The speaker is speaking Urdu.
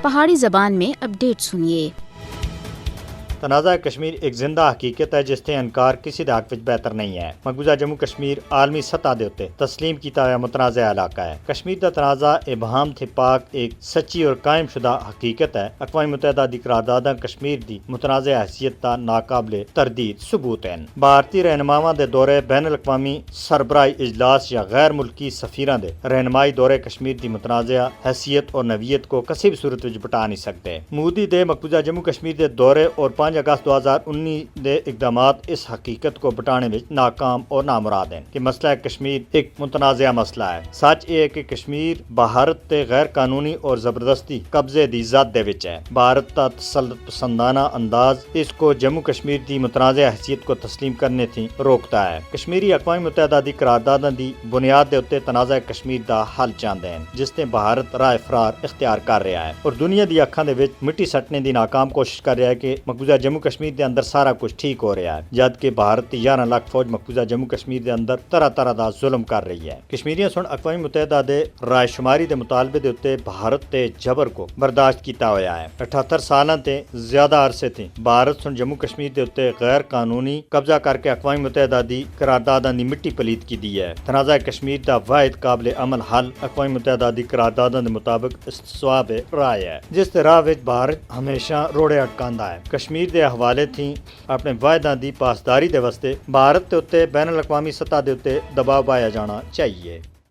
پہاڑی زبان میں اپڈیٹ سنیے۔ تنازع کشمیر ایک زندہ حقیقت ہے جس تے انکار کسی دے حق وچ بہتر نہیں ہے۔ مقبوضہ جموں کشمیر عالمی سطح دے اتے تسلیم کیتا ہوا متنازع علاقہ ہے۔ کشمیر دا تنازع ابہام تھے پاک ایک سچی اور قائم شدہ حقیقت ہے۔ اقوام متحدہ دی قرارداداں کشمیر دی متنازع حیثیت دا ناقابل تردید ثبوت ہیں۔ بھارتی رہنماواں دے دورے بین الاقوامی سربراہی اجلاس یا غیر ملکی سفیراں دے رہنمائی دورے کشمیر دی متنازع حیثیت اور نوعیت کو کسی بھی صورت وچ بٹا نہیں سکتے۔ مودی دے مقبوضہ جموں کشمیر دے دورے اور 5 اگست 2019 دے اقدامات اس حقیقت کو بٹانے میں ناکام اور نامراد ہیں کہ مسئلہ کشمیر ایک متنازع مسئلہ ہے۔ سچ یہ ہے کہ کشمیر بھارت تے غیر قانونی اور زبردستی قبضے دی ذات دے وچ ہے۔ بھارت کا تسلط پسندانہ انداز اس کو جموں کشمیر دی متنازع حیثیت کو تسلیم کرنے تھی روکتا ہے۔ کشمیری اقوام متحدہ دی قرارداداں دی بنیاد دے اتے تنازع کشمیر دا حل چاہندے ہیں جس نے بھارت راہ فرار اختیار کر رہا ہے اور دنیا دی اکھاں دے وچ مٹی سٹنے دی ناکام کوشش کر رہا ہے کہ مقبوضہ جموں کشمیر دے اندر سارا کچھ ٹھیک ہو رہا ہے، جبکہ بھارت 11 لاکھ فوج مقبوضہ جموں کشمیر دے اندر طرح طرح دا ظلم کر رہی ہے۔ کشمیریاں سن اقوام متحدہ دے رائے شماری دے مطالبے دے اتے بھارت تے جبر کو برداشت کیتا ہویا ہے۔ 78 سالاں تے زیادہ عرصے تے بھارت سن جموں کشمیر دے اتے غیر قانونی قبضہ کر کے اقوام متحدہ دی قرارداداں دی مٹی پلید کی دی ہے۔ تنازع کشمیر دا واحد قابل عمل حل اقوام متحدہ دی قرارداداں دے مطابق استصواب رائے ہے جس دے راہ وچ بھارت ہمیشہ روڑے اٹکاندا ہے۔ کشمیر دے حوالے تھی اپنے وعدہ دی پاسداری دے واسطے بھارت تے اتے بین الاقوامی سطح دے اتے دباؤ پایا جانا چاہیے۔